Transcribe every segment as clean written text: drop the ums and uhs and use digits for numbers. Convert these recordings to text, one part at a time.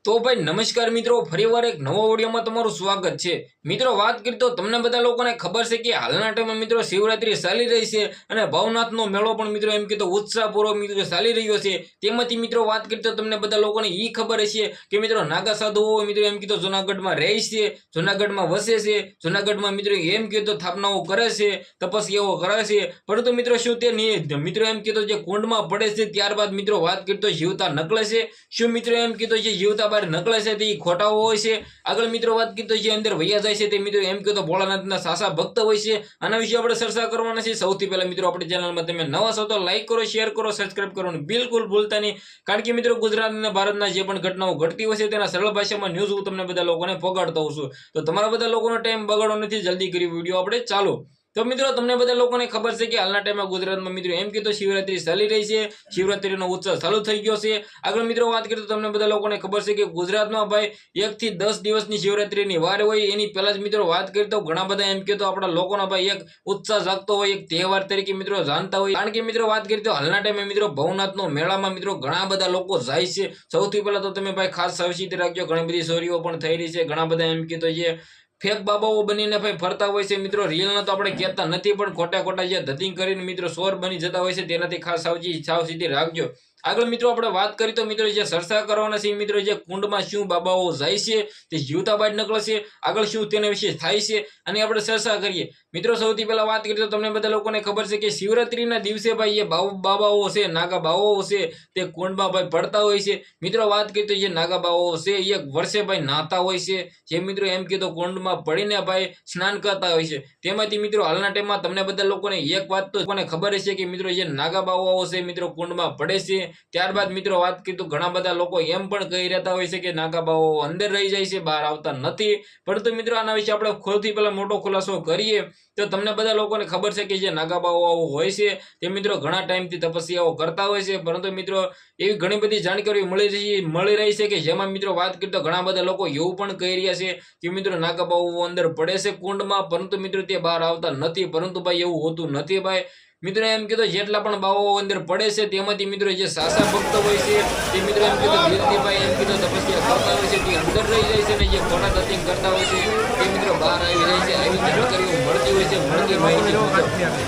तो भाई नमस्कार मित्रों फरीवार एक नवा विडियो में तमारुं स्वागत छे। मित्रों बात करीए तो तमने बधा लोकोने खबर छे के हालना टाइम में मित्रों शिवरात्रि चाली रही छे अने भवनाथनो मेळो पण मित्रों एम कीधुं उत्साहपूर्वक मित्रों चाली रह्यो छे। तेमांथी मित्रों बात करीए तो तमने बधा लोकोने ई खबर हशे के मित्रों नागा साधुओ मित्रों एम कीधुं जूनागढ़ में रहे छे, जूनागढ़ में वसे छे, जूनागढ़ में मित्रों एम कीधुं थापनाओ करे छे, तपस्याओ करे छे। परंतु मित्रों शुं ते मित्रों एम कीधुं जे कुंड में पड़े छे त्यारबाद मित्रों बात करीए तो जीवता निकळे छे। शुं मित्रों एम कीधुं जे जीवता बहार निकळे छे ते खोटा होय छे। आगळ मित्रों बात करीए तो जे अंदर वैया जाय छे ते मित्रों एम कीधुं भोळानाथना सासा भक्त होय छे। आना विषय आपणे चर्चा करवाना छे। सौथी पहेला मित्रों आपणी चेनलमां तमे नवा छो तो लाइक करो, शेर करो, सब्सक्राइब करवानुं बिलकुल भूलता नहीं, कारण के मित्रों गुजरात अने भारतना जे पण घटनाओ घटती होय छे तेना सरळ भाषामां न्यूज हुं तमने बधा लोकोने पोगाडतो होउं छुं। तो तमारा बधा लोकोनो टाइम बगाडो नथी, जल्दी करी विडियो आपणे चालू। तो मित्रों तमने बधा लोकोने खबर छे के हालना टाइम में गुजरात में मित्रों एम कीधुं शिवरात्रि चाली रही छे, शिवरात्रिनो उत्सव चालू थई गयो छे। आगळ मित्रों बात करीए तो तमने बधा लोकोने खबर छे के गुजरात में भाई 1 થી 10 दिवसनी शिवरात्रिनी वार होय एनी पहेला ज मित्रों बात करीए तो घणा बधा एम कीधुं आपणा लोकोनो भाई एक उत्साह जागतो होय, एक तहेवार तरीके मित्रों जानता होय। कारण के मित्रों बात करीए तो हालना टाइम में मित्रों भवनाथनो मेळामां मित्रों घणा बधा लोको जाय छे। सौथी पहेला तो तमे भाई खास सावचेती राखजो, घणी बधी चोरीओ पण थई रही छे। घणा बधा एम कीधुं जे फेक बाबाओ बनीने भाई फरता होय छे मित्रों, रियल ना तो आपणे कहेता नथी पण खोटा खोटा जे धतिंग करीने मित्रों चोर बनी जता होय छे तेनाथी खास सावचेती राखजो। आगळ मित्रों आपणे वात करी तो मित्रों जे चर्चा करवाना छे मित्रों जे कुंडमां शुं बाबाओ जाय छे ते जीवता बाहेर निकळे छे, आगळ शुं तेना विશે थाय छे अने आपणे चर्चा करीए। मित्रों सौथी पहेला वात करीए तो तमने बधा लोकोने खबर छे के शिवरात्रिना दिवसे भाई ये बाबाओ छे, नागा बाबाओ छे ते कुंडमां भाई पड़ता होय छे। मित्रों बात करीए तो जे नागा बाबाओ छे एक वर्षे भाई नाहता होय छे, जे मित्रों एम कीधुं कुंडमां पड़ीने भाई स्नान करता होय छे। तेमांथी मित्रों हालना टाइममां तमने बधा लोकोने एक वात तो कोने खबर हशे के मित्रों जे नागा बाबाओ छे मित्रों कुंडमां पड़े छे। त्यारबाद मित्रों बात करीए तो घणा बधा लोको एम पण कही रहता होय छे के नागा बाबाओ अंदर रही जाय छे, बहार आवता नथी। परंतु मित्रों आना विશે आपणे सौथी पहेला मोटो खुलासो करीए तो तमने बधा लोकोने खबर छे के जे नागा बाबाओ होय छे ते मित्रों घणा टाइमथी तपस्याओ करता होय छे। परंतु मित्रों एवी घणी बधी जाणकारी मળી रही छे के जेमां मित्रों बात करीए तो घणा बधा लोको एवुं पण कही रह्या छे के मित्रों नागा बाबाओ अंदर पड़े छे कुंडमां, परंतु मित्रों ते बहार आवता नथी। परंतु भाई एवुं होतुं नथी भाई। मित्रों एम कीधुं जेटला पण बाबाओ अंदर पड़े छे तेमांथी मित्रों जे सासा भक्त होय छे ते मित्रों एम कीधुं दिलथी भाई एम कीधुं तपस्या करता होय छे, ते अंदर रही जाय छे ने जे खोटा धतिंग करता होय छे ते मित्रों बहार આવી જાય છે। આવી જાણકારીઓ મળતી હોય છે, મળતી માહિતી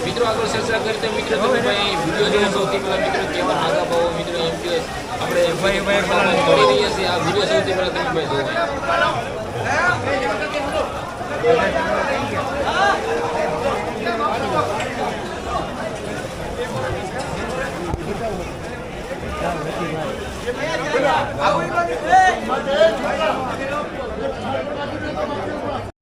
मित्रों આગળ ચર્ચા કરીએ તો मित्रों તમે ભાઈ વિડિયો જોવો સૌથી પહેલા मित्रों કેવા નાગા બાવો मित्रों એમ કે આપણે ભાઈ કરી રહ્યા છે। આ વિડિયો સૌથી પહેલા તમે ભાઈ જોવો। આવું